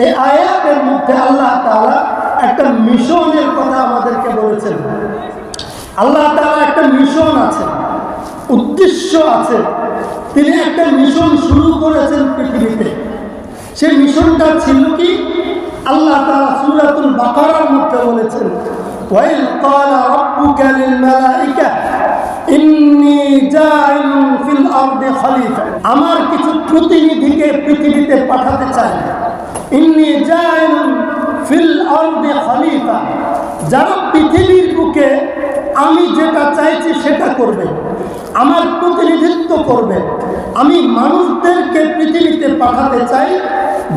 এই আয়াতের মধ্যে আল্লাহ তাআলা একটা মিশনের কথা আমাদেরকে বলেছেন। আল্লাহ তাআলা একটা মিশন আছে, উদ্দেশ্য আছে। তিনি একটা মিশন শুরু করেছেন পৃথিবীতে। সেই মিশনটা ছিল কি? আল্লাহ তাআলা সূরাতুল বাকারার মধ্যে বলেছেন, ওয়াইল ক্বালা রাব্বুকা লিল মালাইকা ইন্নী জাইলুন ফিল আরদি খলিফা। আমার কিছু প্রতিনিধিকে পৃথিবীতে পাঠাতে চাই। ইন্নী জাইলুন ফিল আরদি খলিফা, যারা পৃথিবীর বুকে আমি যেটা চাইছি সেটা করবে, আমার প্রতিনিধিত্ব করবে। আমি মানুষদেরকে পৃথিবীতে পাঠাতে চাই,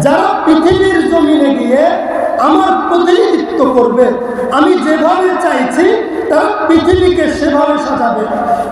যারা পৃথিবীর জমিনে গিয়ে আমার প্রতিনিধিত্ব করবে। আমি যেভাবে চাইছি তারা পৃথিবীকে সেভাবে সাজাবে।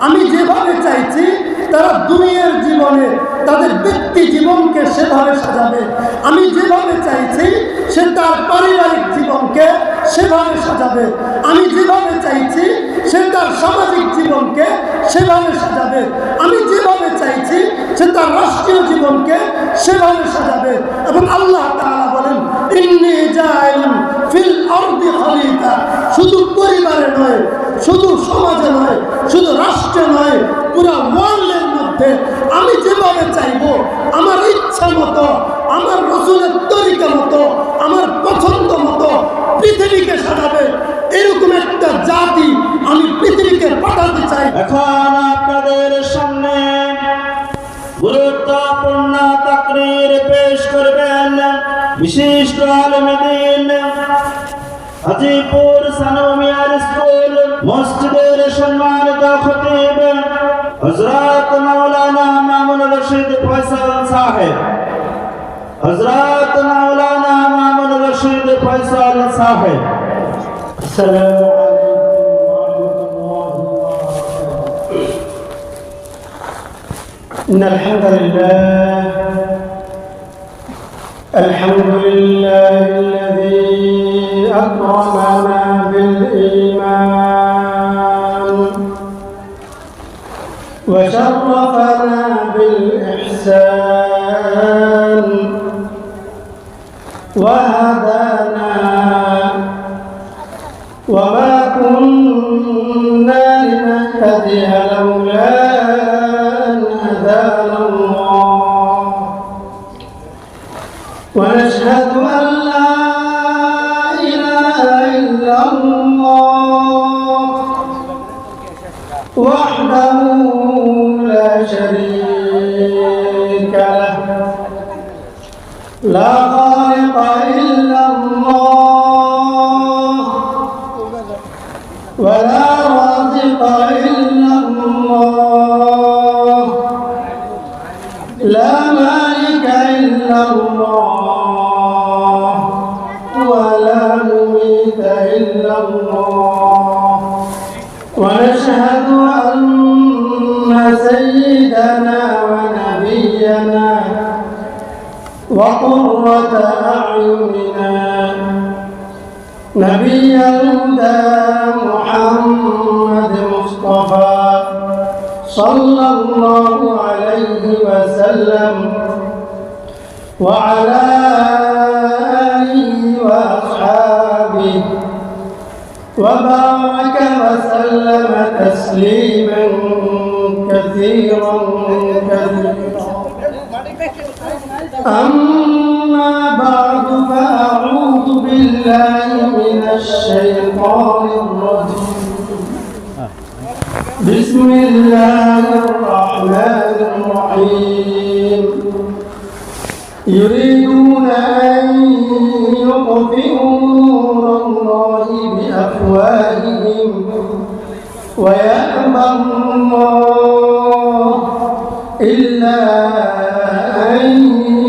আমি যেভাবে চাইছি তারা দুনিয়ার জীবনে তাদের ব্যক্তি জীবনকে সেভাবে সাজাবে। আমি যেভাবে চাইছি সে তার পারিবারিক জীবনকে সেভাবে সাজাবে। আমি যেভাবে চাইছি সে তার সামাজিক জীবনকে সেভাবে সাজাবে। আমি যেভাবে চাইছি সে তার রাষ্ট্রীয় জীবনকে সেভাবে সাজাবে। এবং আল্লাহ তাআলা বলেন, ইন্নী জাইলুন ফিল আরদি খলিফা। শুধু পরিবারে নয়, শুধু সমাজে নয়, শুধু রাষ্ট্রে নয়, পুরো ওয়ার্ল্ডের মধ্যে আমি যেভাবে চাইবো, আমার ইচ্ছা মতো, আমার রাসূলের তরিকা মতো, আমার পছন্দ মতো পৃথিবীকে সাজাবে। এরকম একটা জাতি আমি পৃথিবীকে পাঠাতে চাই। এখন আপনাদের সামনে গুরুত্বপূর্ণ তাকরীর পেশ করবেন বিশিষ্ট আলেম দ্বীন, হাজীপুর সানোমিয়ার স্কুল মসজিদের সম্মানিত খতীব হযরত মাওলানা মামুন রশিদ ফয়সাল সাহেব। হযরত মাওলানা মামুন রশিদ ফয়সাল সাহেব। আসসালামু إن الحمد لله الذي أكرمنا بالإيمان وشرفنا بالإحسان وهدانا وما كنا لنهتدي لولا هدانا الله ونشهد أن لا إله إلا الله وحده لا شريك له لا خالق إلا الله ولا رازق إلا الله لا مالك إلا الله ولا مميت إلا الله ونشهد أن سيدنا ونبينا وقرة أعيننا نبي الهدى محمد مصطفى صلى الله عليه وسلم وعلى آله وأصحابه وبارك وسلم تسليما كثيرا أما بعد فأعوذ بالله من الشيطان الرجيم بسم الله الرحمن الرحيم يريدون أن يطفئوا نور الله بأفواههم ويأبى الله إلا أن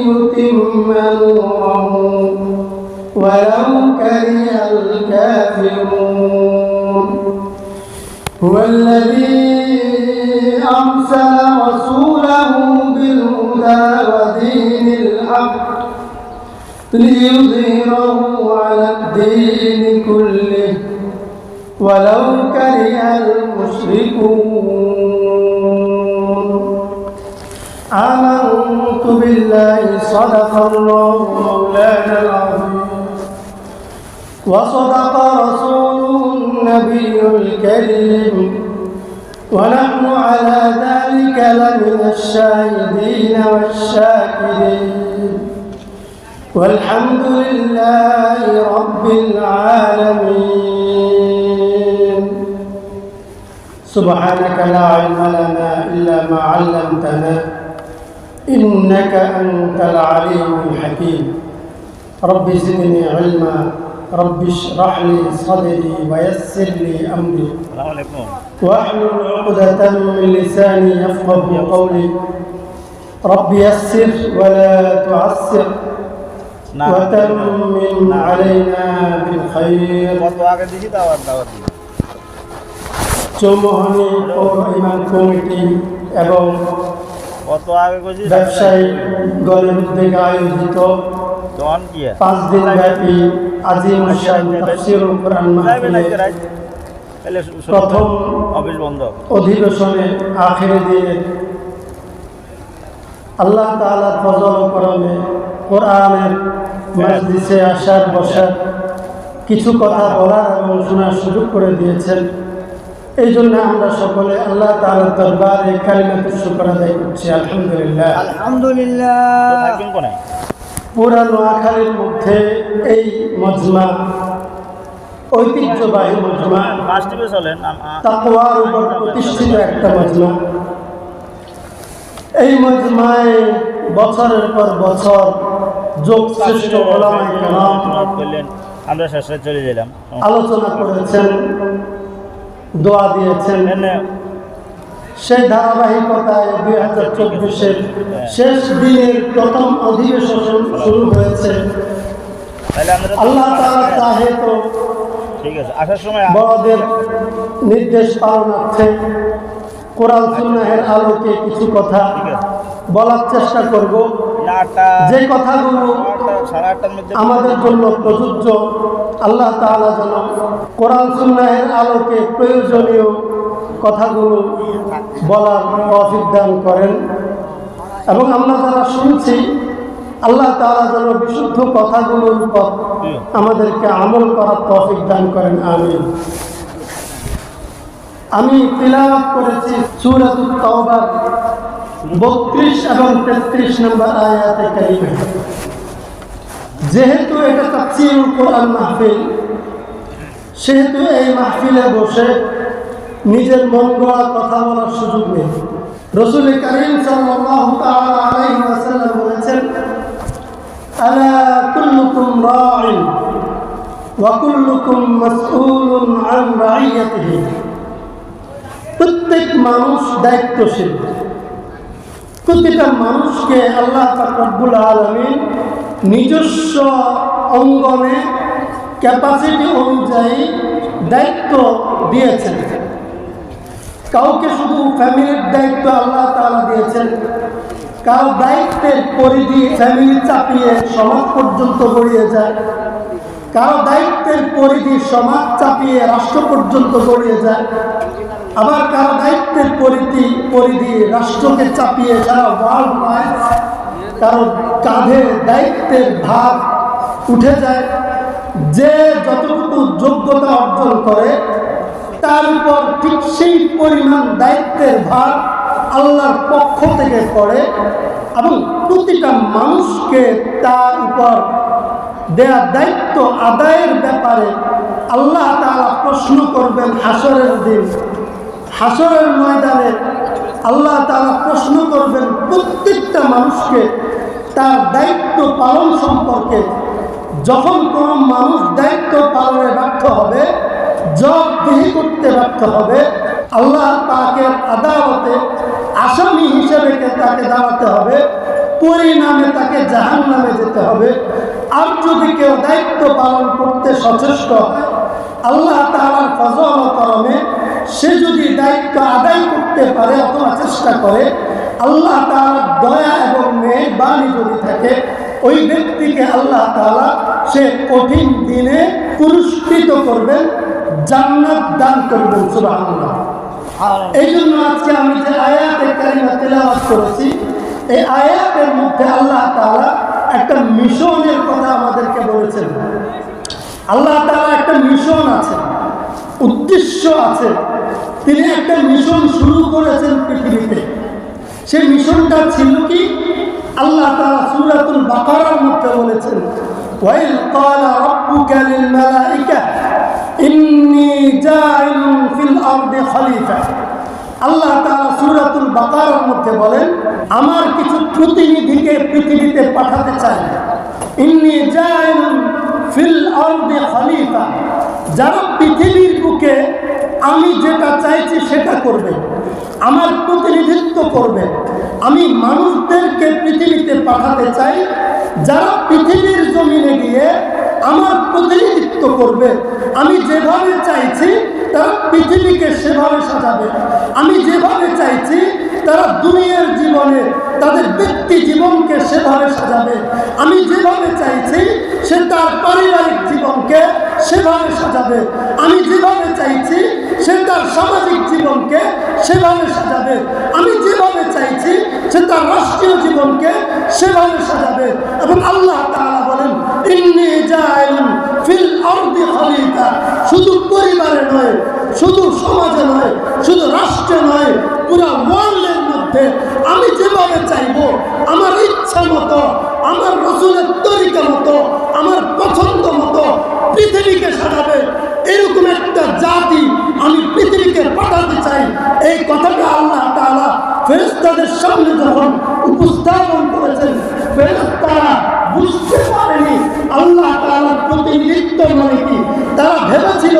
يتم نوره ولو كره الكافرون هو الذي أرسل رسوله بالهدى ودين الحق ليظهره على الدين كله ولو كره المشركون آمنت بالله صدق الله مولانا العظيم وصدق رسوله النبي الكريم ونحن على ذلك لمن الشاهدين والشاكرين والحمد لله رب العالمين سبحانك لا علم لنا إلا ما علمتنا إنك أنت العليم الحكيم رب زدني علما رب اشرح لي صدري ويسر لي أمري واحلل عقدة من لساني يفقه قولي رب يسر ولا تعسر وتمم علينا بالخير চৌমোহনী পৌর ইমাম কমিটি এবং ব্যবসায়ী গণের উদ্যোগে আয়োজিত 5 দিন ব্যাপী আজিম শান তাফসীরুল কুরআন মাহফিলের প্রথম অধিবেশনে আখেরি দিনে আল্লাহ তাআলার ফজল ও করমে কোরআনের মজলিসে আসার বসার কিছু কথা বলার এবং শোনার সুযোগ করে দিয়েছেন। এই জন্য আমরা সকলে আল্লাহ তাআলার দরবারে কালিমাতুশ শুকর আদায় করছি। আলহামদুলিল্লাহ আলহামদুলিল্লাহ। পুরা নোয়াখালীর মধ্যে এই মজমা ঐতিহ্যবাহী মজমা, তাকওয়ার উপর প্রতিষ্ঠিত একটা মজমা। এই মজমায় বছরের পর বছর যোগশ্রেষ্ঠ ওলামায়ে কেরাম আমরা শেষে চলে গেলাম, আলোচনা করেছেন, দোয়া দিয়েছেন। সেই ধারাবাহিকতায় 2024-এর শেষ দিনের প্রথম অধিবেশন শুরু হয়েছে। আল্লাহ তাআলা চাহে তো ঠিক আছে, আসার সময় বড়দের নির্দেশ পালনার্থে কোরআন সুন্নাহের আলোকে কিছু কথা বলার চেষ্টা করব, যে কথাগুলো আমাদের জন্য প্রযোজ্য। আল্লাহ তাআলা যেন কোরআন সুন্নাহের আলোকে প্রয়োজনীয় কথাগুলো বলার তৌফিক দান করেন এবং আমরা যারা শুনছি আল্লাহ তাআলা যেন বিশুদ্ধ কথাগুলোর উপর আমাদেরকে আমল করার তৌফিক দান করেন। আমিন। আমি তিলাওয়াত করেছি সূরাতুত তাওবার 32 এবং 33 নম্বর আয়াতে কারিমা। যেহেতু এটা তাফসীরুল কোরআন মাহফিল, সেহেতু এই মাহফিলে বসে নিজের মন গড়া কথা বলার সুযোগ নেই। রাসূল কারীম সাল্লাল্লাহু তাআলা আলাইহি ওয়াসাল্লাম বলেছেন, আলা কুল্লুকুম রাঈন ওয়া কুল্লুকুম মাসউলুন আন রাইয়াতিহি। প্রত্যেক মানুষ দায়িত্বশীল। প্রতিটা মানুষকে আল্লাহ পাক রব্বুল আলামিন নিজস্ব অঙ্গনে ক্যাপাসিটি অনুযায়ী দায়িত্ব দিয়েছেন। কাউকে শুধু ফ্যামিলির দায়িত্ব আল্লাহ তাআলা দিয়েছেন, কারো দায়িত্বের পরিধি ফ্যামিলি চাপিয়ে সমাজ পর্যন্ত গড়িয়ে যায়, কারো দায়িত্বের পরিধি সমাজ চাপিয়ে রাষ্ট্র পর্যন্ত গড়িয়ে যায়, আবার কারো দায়িত্বের পরিধি রাষ্ট্রকে চাপিয়ে যারা ওয়ার্ল্ড ওয়াইড, কারো কাঁধে দায়িত্বের ভার উঠে যায়। যে যতটুকু যোগ্যতা অর্জন করে তার উপর ঠিক সেই পরিমাণ দায়িত্বের ভার আল্লাহর পক্ষ থেকে পড়ে এবং প্রতিটা মানুষকে তার উপর দেয়া দায়িত্ব আদায়ের ব্যাপারে আল্লাহ তাআলা প্রশ্ন করবেন হাসরের দিন। হাসরের ময়দানে আল্লাহ তাআলা প্রশ্ন করবেন প্রত্যেকটা মানুষকে তার দায়িত্ব পালন সম্পর্কে। যখন কোনো মানুষ দায়িত্ব পালনে ব্যর্থ হবে, জবাবদিহি করতে ব্যর্থ হবে, আল্লাহ পাকের আদালতে আসামি হিসেবে তাকে দাঁড়াতে হবে, পরিণামে তাকে জাহান্নামে যেতে হবে। আর যদি কেউ দায়িত্ব পালন করতে সচেষ্ট হয়, আল্লাহ তাআলার ফজল ও করমে সে যদি দায়িত্ব আদায় করতে পারে অথবা চেষ্টা করে, আল্লাহ তাআলার দয়া এবং মেহেরবানি যদি থাকে, ওই ব্যক্তিকে আল্লাহ তাআলা সে কঠিন দিনে পুরস্কৃত করবেন, জান্নাত দান করবেন। সুবহানাল্লাহ। এই জন্য আজকে আমি যে আয়াতে কারিমা তেলাওয়াত করেছি, এই আয়াতের মধ্যে আল্লাহ তাআলা একটা মিশনের কথা আমাদেরকে বলেছেন। আল্লাহ তাআলা একটা মিশন আছে, উদ্দেশ্য আছে। তিনি একটা মিশন শুরু করেছেন পৃথিবীতে। সেই মিশনটা ছিল কি? আল্লাহ তাআলা সূরাতুল বাকারার মধ্যে বলেছেন, ওয়াইল ক্বালা রাব্বুকা লিল মালাইকা ইন্নী জাইলুন ফিল আরদি খলিফা। আল্লাহ তাআলা সূরাতুল বাকারার মধ্যে বলেন, আমার কিছু প্রতিনিধিকে পৃথিবীতে পাঠাতে চাই। ইন্নী জাইলুন ফিল আরদি খলিফা, যারা পৃথিবীর বুকে আমি যেটা চাইছি সেটা করবে, আমার প্রতিনিধিত্ব করবে। আমি মানুষদেরকে পৃথিবীতে পাঠাতে চাই, যারা পৃথিবীর জমিনে গিয়ে আমার প্রতিনিধিত্ব করবে। আমি যেভাবে চাইছি তারা পৃথিবীকে সেভাবে সাজাবে। আমি যেভাবে চাইছি তারা দুনিয়ার জীবনে তাদের ব্যক্তি জীবনকে সেভাবে সাজাবে। আমি যেভাবে চাইছি সে তার পারিবারিক জীবনকে সেভাবে সাজাবে। আমি যেভাবে চাইছি সে তার সামাজিক জীবনকে সেভাবে সাজাবে। আমি যেভাবে চাইছি সে তার রাষ্ট্রীয় জীবনকে সেভাবে সাজাবে। এবং আল্লাহ তাআলা বলেন, ইন্নী জাইলুন ফিল আরদি খলিফা, শুধু পরিবারে নয়, শুধু সমাজে নয়, শুধু রাষ্ট্রে নয়, পুরো ওয়ার্ল্ডের মধ্যে আমি যেভাবে চাইবো, আমার ইচ্ছা মতো, আমার রাসূলের তরিকা মতো, আমার পছন্দ মতো পৃথিবীকে সাজাবে। এরকম একটা জাতি আমি পৃথিবীকে পাঠাতে চাই। এই কথাটা আল্লাহ তাআলা ফেরেশতাদের সামনে যখন উপস্থাপন করেছেন, ফেরেশতারা বুঝতে পারেনি আল্লাহ তাআলার প্রতিনিধিত্ব মানে কি। তারা ভেবেছিল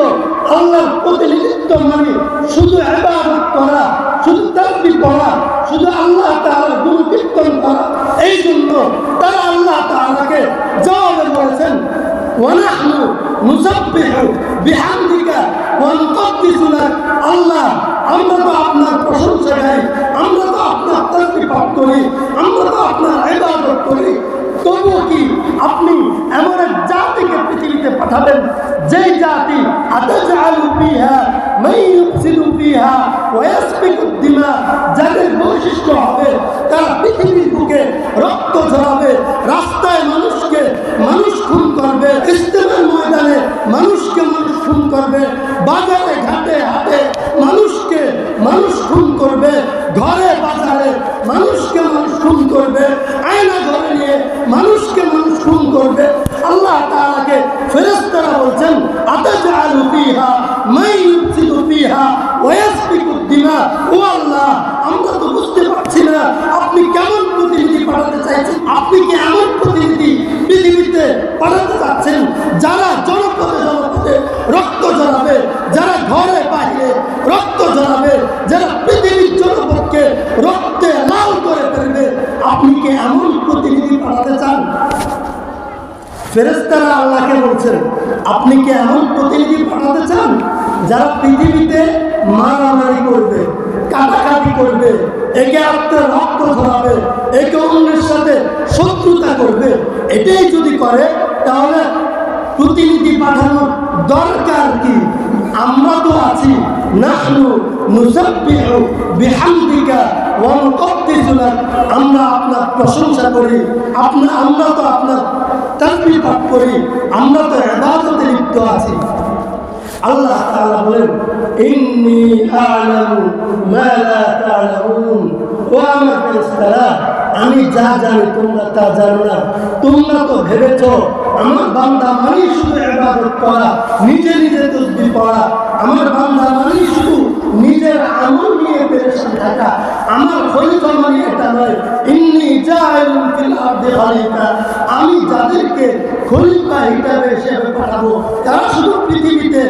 আল্লাহর প্রতিনিধিত্ব মানে শুধু ইবাদত করা, শুধু তাসবিহ পড়া, শুধু আল্লাহ তাআলার গুণকীর্তন করা। এই জন্য তারা আল্লাহ তাআলাকে জবাবে বলেছেন, ওয়ানাহনু নুসাব্বিহু বিহামদিকা ওয়া নুকদ্দিসু লাক। আল্লাহ, আমরা তো আপনার প্রশংসা গাই, আমরা তো আপনার তাসবিহ পাঠ করি, আমরা তো আপনার ইবাদত করি, তবুও কি আপনি এমন এক জাতিকে পৃথিবীতে পাঠাবেন যেই জাতি আতাজআলু ফিহা মান ইউফসিদু ফিহা ওয়া ইয়াসফিকু দিমা, যাদের বৈশিষ্ট্য হবে তারা পৃথিবীর বুকে রক্ত ঝরাবে, রাস্তায় মানুষ খুন করবে, ইজতেমার ময়দানে মানুষকে মানুষ খুন করবে, বাজারে ঘাটে হাটে মানুষ খুন করবে, ঘরে বাজারে মানুষকে মানুষ খুন করবে, আয়না ঘরে নিয়ে মানুষকে মানুষ খুন করবে। আল্লাহ তাআলাকে ফেরেশতারা বলছেন, আতাজআলু ফিহা মান ইউফসিদু ফিহা ওয়া ইয়াসফিকু দিমা। ও আল্লাহ, আমরা তো বুঝতে পারছি না আপনি কেমন প্রতিনিধি পাঠাতে চাইছেন। আপনি কি এমন প্রতিনিধি পৃথিবীতে পাঠাতে চাচ্ছেন যারা জনপদে রক্ত ঝরাবে, যারা ঘরে বাইরে রক্ত ঝরাবে, যারা পৃথিবীর জনপদকে রক্তে লাল করে ফেলবে? আপনি কি এমন প্রতিনিধি পাঠাতে চান? ফেরেশতারা আল্লাহকে বলছেন, আপনি কি এমন প্রতিনিধি পাঠাতে চান যারা পৃথিবীতে মারামারি করবে, কাটাকাটি করবে, একে অপরের রক্ত ঝরাবে, একে অন্যের সাথে শত্রুতা করবে? এটাই যদি করে তাহলে প্রতিনিধি পাঠানোর দরকার কি? আমরা তো আছি, নাহনু নুসাব্বিহু বিহামদিকা ওয়া নুকদ্দিসু লাক, আমরা আপনার প্রশংসা করি, আমরা তো আপনার তাসবিহ পাঠ করি, আমরা তো ইবাদতে লিপ্ত আছি। আল্লাহ তাআলা বলেন, ইন্নী আ'লামু মা লা তা'লামুন। ও আমার ফেরেশতারা, আমি যা জানি তোমরা তা জানো না। তোমরা তো ভেবেছো আমার বান্দা মানে শুধু ইবাদত করা, নিজে তাসবিহ পড়া, আমার বান্দা মানে শুধু নিজের আমল নিয়ে পেরেশান থাকা। আমার খলিফা মানে এটা নয়। ইন্নী জাইলুন ফিল আরদি খলিফা, আমি যাদেরকে খলিফা হিসেবে পাঠাবো তারা শুধু পৃথিবীতে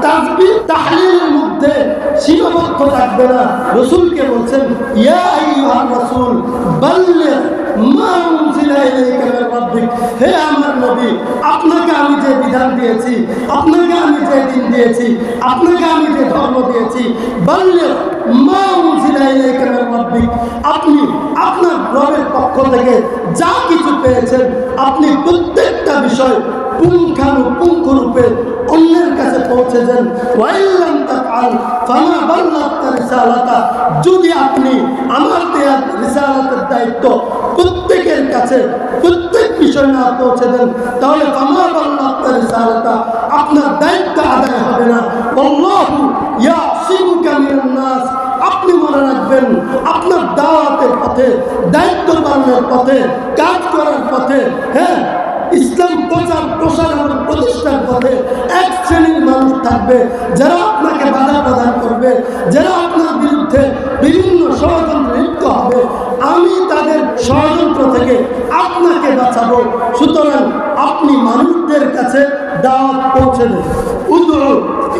তাসবিহ তাহলিলের মধ্যে সীমাবদ্ধ থাকবে না। রাসূলকে বলছেন, ইয়া আইয়ুহার রাসূল বাল্লিগ মা উনজিলা ইলাইকা মির রাব্বিক। হে আমার নবী, আপনাকে আমি যে বিধান দিয়েছি, আপনাকে আমি যে দিন দিয়েছি, আপনাকে আমি যে ধর্ম দিয়েছি, বাল্লিগ মা উনজিলা ইলাইকা মির রাব্বিক, আপনি আপনার রবের পক্ষ থেকে যা কিছু পেয়েছেন আপনি প্রত্যেকটা বিষয় পুঙ্খানুপুঙ্খরূপে অন্যের কাছে পৌঁছে দেন। ওয়াইল্লাম তাফআল, ফামা বাল্লাগতা রিসালাতা, যদি আপনি আমার দেয়া রিসালাতের দায়িত্ব প্রত্যেকের কাছে প্রত্যেক বিষয় না পৌঁছে দেন, তাহলে ফামা বাল্লাগতা রিসালাতা, আপনার দায়িত্ব আদায় হবে না। আল্লাহু ইয়াসিমুকা মিনান নাস, আপনি মনে রাখবেন আপনার দাওয়াতের পথে, দায়িত্ব পালনের পথে, কাজ করার পথে, হ্যাঁ, ইসলাম প্রচার প্রসার এবং প্রতিষ্ঠার পথে এক শ্রেণীর মানুষ থাকবে যারা আপনাকে বাধা প্রদান করবে, যারা আপনার বিরুদ্ধে বিভিন্ন ষড়যন্ত্রে লিপ্ত হবে। আমি তাদের ষড়যন্ত্র থেকে আপনাকে বাঁচাবো। সুতরাং আপনি মানুষদের কাছে দাওয়াত পৌঁছে দেন। উদউ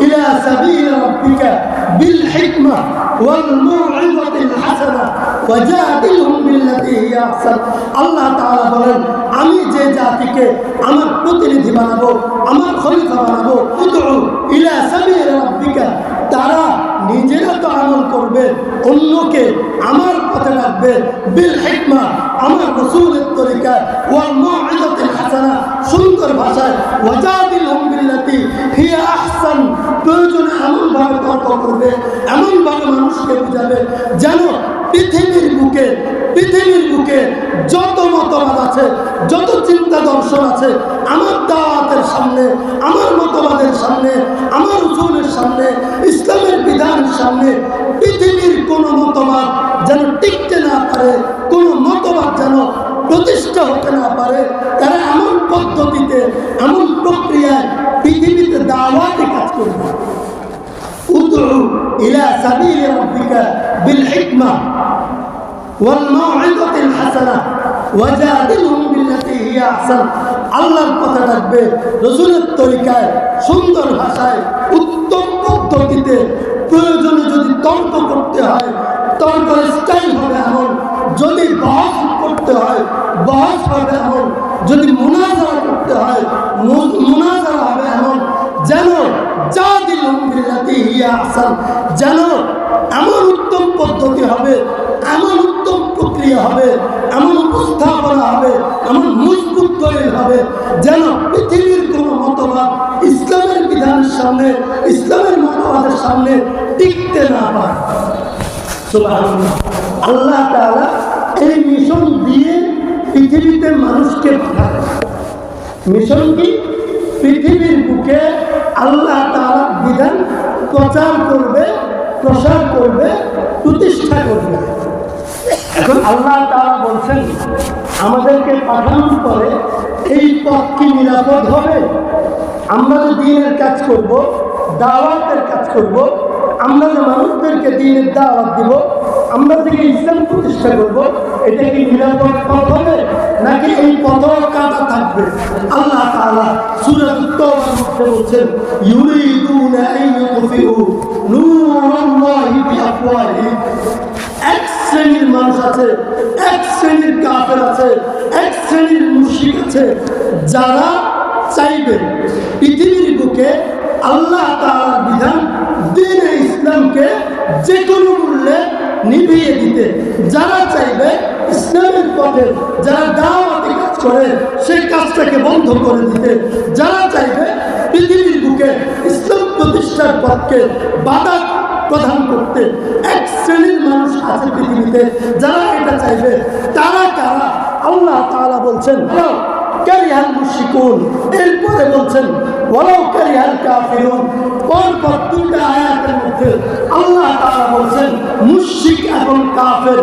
ইলা সাবিল রাব্বিকা বিল হিকমা ওয়াল মাউইযাতিল হাসানা ওয়াজাদিলহুম বিল্লাতী হিয়া আহসান। আল্লাহ তাআলা বলেন, আমি যে জাতিকে আমার প্রতিনিধি বানাবো, আমার খলিফা বানাবো, উদউ ইলা সাবিল রাব্বিকা, তারা নিজেরা তো আমল করবে, অন্যকে আমার পথে রাখবে, বিল হিকমা, আমার রাসূলের তরিকায়, ওয়াল মাউইযাতিল হাসানা, সুন্দর ভাষায়, ওয়াজাদিলহুম বিল্লাতী হিয়া আহসান, প্রয়োজনে এমনভাবে তর্ক করবে, এমনভাবে মানুষকে বুঝাবে যেন পৃথিবীর বুকে যত মতবাদ আছে, যত চিন্তা দর্শন আছে, আমার দাওয়াতের সামনে, আমার মতবাদের সামনে, আমার উসুলের সামনে, ইসলামের বিধানের সামনে পৃথিবীর কোনো মতবাদ যেন টিকতে না পারে, কোনো মতবাদ যেন প্রতিষ্ঠা হতে না পারে। তারা এমন পদ্ধতিতে, এমন প্রক্রিয়ায় পৃথিবীতে দাওয়াতে কাজ করবে। উদউ ইলা সাবিল রাব্বিকা বিল হিকমা ওয়াল মাউইযাতিল হাসানা ওয়াজাদিলহুম বিল্লাতী হিয়া আহসান। আল্লাহর কথা রাখবে, রাসূলের তরিকায়, সুন্দর ভাষায়, উত্তম পদ্ধতিতে। প্রয়োজনে যদি তর্ক করতে হয়, তর্কের স্টাইল হবে এমন, যদি বহস করতে হয়, বহস হবে এমন, যদি মুনাজারা করতে হয়, মুনাজারা হবে এমন, যেন জাদিলহুম বিল্লাতী হিয়া আহসান, যেন এমন উত্তম পদ্ধতি হবে, এমন উত্তম প্রক্রিয়া হবে, এমন উপস্থাপনা হবে, এমন মজবুত দলিল হবে যেন পৃথিবীর কোনো মতবাদ ইসলামের বিধানের সামনে, ইসলামের মতবাদের সামনে টিকতে না পারে। সুবহানাল্লাহ। আল্লাহ তাআলা এই মিশন দিয়ে পৃথিবীতে মানুষকে পাঠায়। মিশন কি? পৃথিবীর বুকে আল্লাহ তাআলার বিধান প্রচার করবে, প্রসার করবে, প্রতিষ্ঠা করবে। এখন আল্লাহ তাআলা বলছেন, আমাদেরকে পাঠানোর পরে এই পথ কি নিরাপদ হবে? আমরা যে দ্বীনের কাজ করব, দাওয়াতের কাজ করব, আমরা যে মানুষদেরকে দ্বীনের দাওয়াত দিব, আমরা থেকে ইসলাম প্রতিষ্ঠা করব, এটা কি নিরাপদ পথ হবে, নাকি এই পথও কাটা থাকবে? আল্লাহ তাআলা সূরা আত-তাওবার মধ্যে বলছেন, ইউরিদুনা আন ইউতফিউ নূরাল্লাহি বিআফওয়াহিহিম। এক শ্রেণীর মানুষ আছে, এক শ্রেণীর কাফের আছে, এক শ্রেণীর মুশরিক আছে, যারা চাইবে পৃথিবীর বুকে আল্লাহ তাআলার বিধান, দ্বীনে ইসলামকে যে কোনো মূল্যে নিভিয়ে দিতে। যারা চাইবে ইসলামের পথে যারা দাওয়াতি কাজ করে সেই কাজটাকে বন্ধ করে দিতে, যারা চাইবে পৃথিবীর বুকে ইসলাম প্রতিষ্ঠার পথকে বাধা প্রদান করতে, এক শ্রেণীর মানুষ আছে পৃথিবীতে যারা এটা চাইবে। তারা কারা? আল্লাহ তাআলা বলছেন, কারিহাল মুশরিকুন। এরপরে বলছেন, ওয়ালাউ কারিহাল কাফিরুন। পরপর দুইটা আয়াতের মধ্যে আল্লাহ তাআলা বলছেন, মুশরিক এবং কাফের,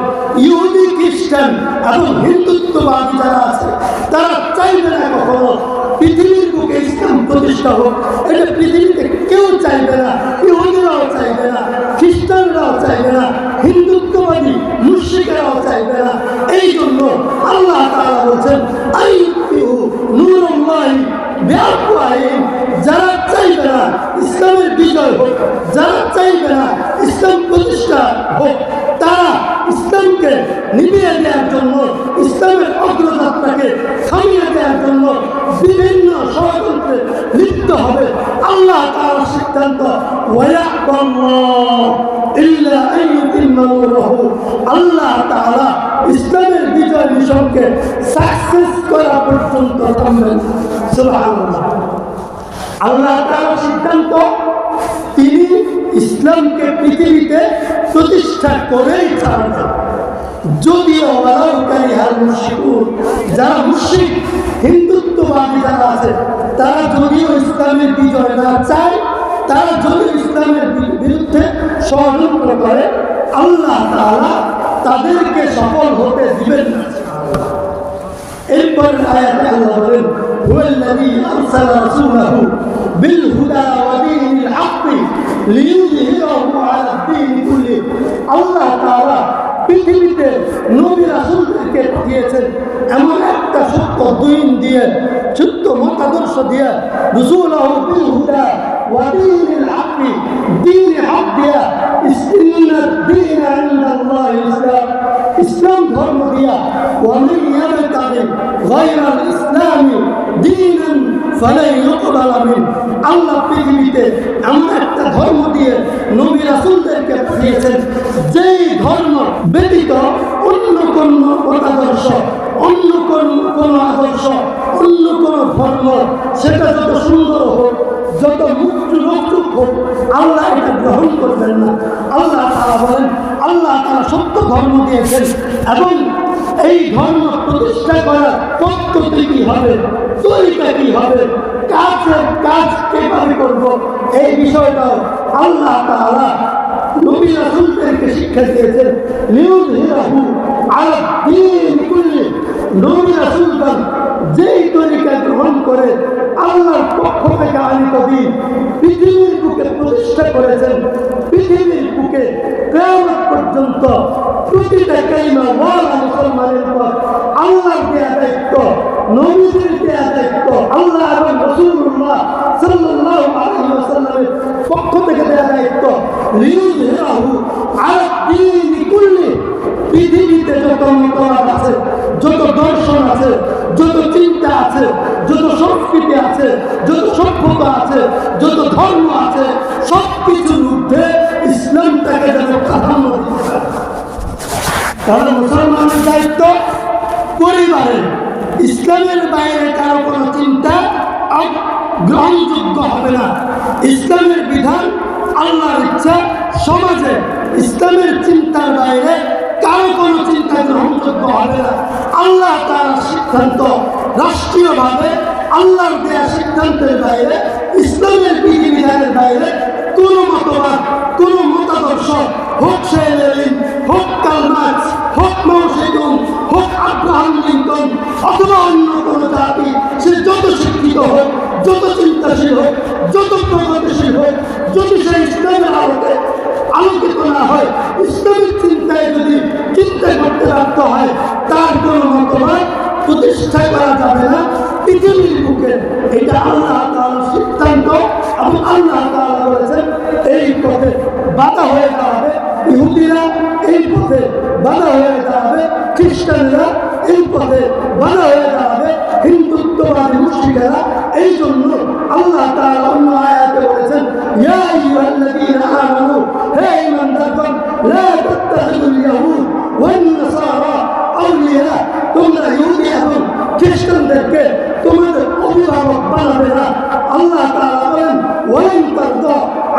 ইহুদি, খ্রিস্টান এবং হিন্দুত্ববাদী যারা আছে, তারা চাইবে না কখনো পৃথিবীর বুকে ইসলাম প্রতিষ্ঠা হোক। এটা পৃথিবীতে কেউ চাইবে না, ইহুদিরাও চাইবে না, খ্রিস্টানরাও চাইবে না, হিন্দুত্ববাদী মুশরিকরাও চাইবে না। এই জন্য আল্লাহ তাআলা বলছেন, আইয়ুতিউ নূরুল্লাহি বিআফওয়াহিহিম। যারা চাইবে না ইসলামের বিজয় হোক, যারা চাইবে না ইসলাম প্রতিষ্ঠা হোক, তারা ইসলামকে নিভিয়ে দেওয়ার জন্য, ইসলামের অগ্রযাত্রাকে থামিয়ে দেওয়ার জন্য বিভিন্ন ষড়যন্ত্রে লিপ্ত হবে। আল্লাহ তাআলার সিদ্ধান্ত, ওয়ায়াবাল্লাহু ইল্লা আন ইউতিম্মা নূরাহু। আল্লাহ তাআলা ইসলামের বিজয় মিশনকে সাকসেস করা পর্যন্ত থামবেন। সুবহানাল্লাহ। আল্লাহ তাআলার সিদ্ধান্ত, তিনি ইসলামকে পৃথিবীতে প্রতিষ্ঠা করেই ছাড়বে। যদিও যারা মুশরিক হিন্দুত্ববাদী যারা আছে, তারা যদিও ইসলামের বিজয় না চায়, তারা যদি ইসলামের বিরুদ্ধে ষড়যন্ত্র করে, আল্লাহ তাআলা তাদেরকে সফল হতে দিবেন না। এরপর আয়াতে আল্লাহ বলেন, হুয়াল্লাযী আরসালা রাসূলাহু বিল হুদা ওয়া দীনিল হাক্কি লিইয়ুযহিরাহু আলা দ্বীনি কুল্লি। আল্লাহ তাআলা পৃথিবীতে নবী রাসূলদেরকে পাঠিয়েছেন এমন একটা সত্য দিন দিয়ে, সত্য মতাদর্শ দিয়ে, রাসূলাহু বিল হুদা ওয়া দীনিল হাক্কি, দ্বীনে হক দিয়া, ইসলামের দ্বীন ইনদাল্লাহিল ইসলাম, ইসলাম ধর্ম দিয়া, ওয়া মান ইয়াবতাগি গায়রাল ইসলামি দীনান ফালা ইউকবাল মিন। আল্লাহ পৃথিবীতে এমন একটা ধর্ম দিয়ে নবী রাসূলদেরকে পাঠিয়েছেন, যেই ধর্ম ব্যতীত অন্য কোন মতাদর্শ, অন্য কোন আদর্শ, অন্য কোন ধর্ম, সেটা যত সুন্দর হোক, যত মুক্ত হোক, আল্লাহ এটা গ্রহণ করবেন না। আল্লাহ তাআলা বলেন, আল্লাহ তাআলা সত্য ধর্ম দিয়েছেন এবং এই ধর্ম প্রতিষ্ঠা করার পদ্ধতি কি হবে, তরিকা কি হবে, কাজ কিভাবে করবো, এই বিষয়টাও আল্লাহ তাআলা নবী রাসূলদেরকে শিক্ষা দিয়েছেন। লিইয়ুযহিরাহু আলা দ্বীনি কুল্লি। নবী রাসূলগণ যেই তরিকা গ্রহণ করে আল্লাহর পক্ষ থেকে আনিত দিন পৃথিবীর বুকে প্রতিষ্ঠা করেছেন, পৃথিবীর বুকে কিয়ামত পর্যন্ত প্রতিটা কালিমা ওয়ালা মুসলমানের পর আল্লাহর দেয়া দায়িত্ব, নবীদের দেয়া দায়িত্ব, আল্লাহ এবং রাসূলুল্লাহ সাল্লাল্লাহু আলাইহি ওয়াসাল্লামের পক্ষ থেকে দেয়া দায়িত্ব। লিইয়ুযহিরাহু আলা দ্বীনি কুল্লি। পৃথিবীতে যত মতবাদ আছে, যত দর্শন আছে, যত চিন্তা আছে, যত সংস্কৃতি আছে, যত সভ্যতা আছে, যত ধর্ম আছে, সব কিছুর ঊর্ধ্বে ইসলামটাকে যেন প্রাধান্য দিতে পারে। কারণ মুসলমানের দায়িত্ব পরিবারের, ইসলামের বাইরে কারো কোনো চিন্তা গ্রহণযোগ্য হবে না। ইসলামের বিধান, আল্লাহর ইচ্ছা সমাজে ইসলামের চিন্তার বাইরে কারো কোনো চিন্তা গ্রহণযোগ্য হবে না। আল্লাহ তার সিদ্ধান্ত রাষ্ট্রীয়ভাবে আল্লাহর দেয়া সিদ্ধান্তের বাইরে, ইসলামের বিধিবিধানের বাইরে কোনো মতবাদ, কোনো মতাদর্শ, হোক লেনিন, হোক কার্ল মার্কস, হোক মাও জেডুং, হোক আব্রাহাম লিঙ্কন, অথবা অন্য কোনো জাতি, সে যত শিক্ষিত হোক, যত চিন্তাশীল হোক, যত প্রগতিশীল হোক, যদি সে ইসলামের আলোকিত না হয়, ইসলামিক চিন্তায় যদি চিন্তা করতে ব্যর্থ হয়, তার কোনো মতবাদ প্রতিষ্ঠা করা যাবে না পৃথিবীর বুকে। এটা আল্লাহ তাআলার সিদ্ধান্ত এবং আল্লাহ তাআলা বলেছেন এই পথে বাধা হয়ে দাঁড়াবে ইহুদিরা, এই পথে বাধা হয়ে দাঁড়াবে খ্রিস্টানরা, এই পথে বাধা হয়ে দাঁড়াবে হিন্দুত্ববাদী মুশরিকরা। এই জন্য আল্লাহ তাআলা অন্য আয়াতে বলেছেন, ইয়া আইয়ুহাল্লাযীনা আমানু, হে ঈমানদারগণ, লা তাত্তাখিযুল ইয়াহুদ ওয়ান নাসারা আউলিয়া। তোমরা ইহুদি এবং খ্রিস্টানদেরকে তোমাদের অভিভাবক বানাবে না। আল্লাহ তাআলা বলেন, ওয়ালান তারদা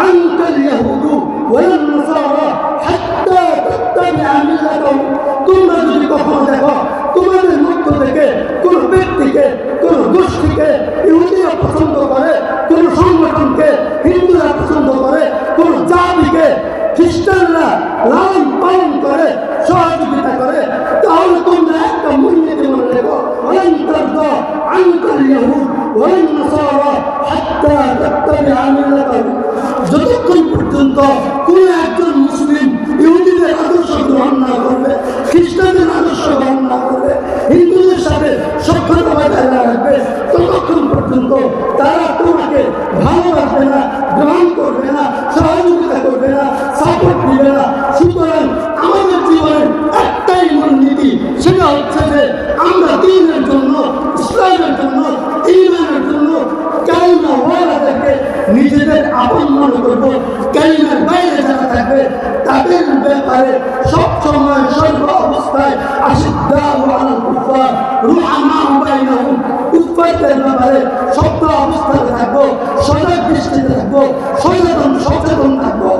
আনকাল ইয়াহুদু ওয়ালান নাসারা হাত্তা তাত্তাবিআ মিল্লাতাহুম। তোমরা যদি কখনো দেখো তোমাদের মধ্য থেকে কোন ব্যক্তিকে, কোন গোষ্ঠীকে ইহুদিরা পছন্দ করে, কোন সংগঠনকে হিন্দুরা পছন্দ করে, কোন জাতিকে খ্রিস্টানরা লালন পালন করে, সহযোগিতা করে, তাহলে তোমরা একটা মূলনীতি মনে রেখো, ওয়ালান তারদা আনকাল ইয়াহুদ ওয়ালান নাসারা হাত্তা তাত্তাবিআ মিল্লাতাহুম। যতক্ষণ পর্যন্ত কোন একজন মুসলিম ইহুদিদের আদর্শ গ্রহণ না করবে, খ্রিস্টানদের আদর্শ গ্রহণ না করবে, হিন্দুদের সাথে সখ্যতা বজায় না রাখবে, ততক্ষণ পর্যন্ত তারা তোমাকে ভালোবাসবে না, গ্রহণ করবে না, সহযোগিতা করবে না, সাপোর্ট দিবে না। সুতরাং আমাদের জীবনের একটাই মূলনীতি, সেটা হচ্ছে যে আমরা দ্বীনের জন্য, ইসলামের জন্য, ঈমানের জন্য কালিমা ওয়ালাদেরকে নিজেদের আপন মনে করবো। কালিমার বাইরে যারা থাকবে তাদের ব্যাপারে সবসময় সর্ব অবস্থায় আশিদ্দাউ আলাল কুফার রুহামাউ বাইনাহুম, কুফারদের ব্যাপারে শক্ত অবস্থায় থাকবো, সজাগ দৃষ্টিতে থাকবো, সচেতন থাকবো।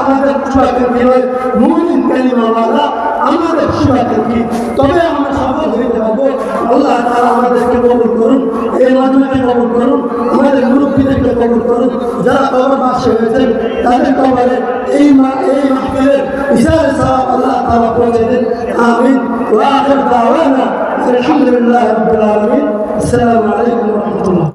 আমাদের শুভাকাঙ্ক্ষী নয়, মুমিন কালিমাওয়ালা আমাদের শুভাকাঙ্ক্ষী। তবে আমরা সফল হইতে পারবো। আল্লাহ তাআলা আমাদেরকে কবুল করুন, এই মাধ্যমে কবুল করুন, আমাদের মুরব্বীদেরকে কবুল করুন, যারা কবরবাসী হয়েছেন তাদের কবরে এই মাহফিলের ইশারে সওয়াব আল্লাহ তাআলা পৌঁছে দেন। আমিন। ওয়া আখির দাওয়ানা আলহামদুলিল্লাহি রাব্বিল আলামিন। আসসালামু আলাইকুম ওয়া রাহমাতুল্লাহ।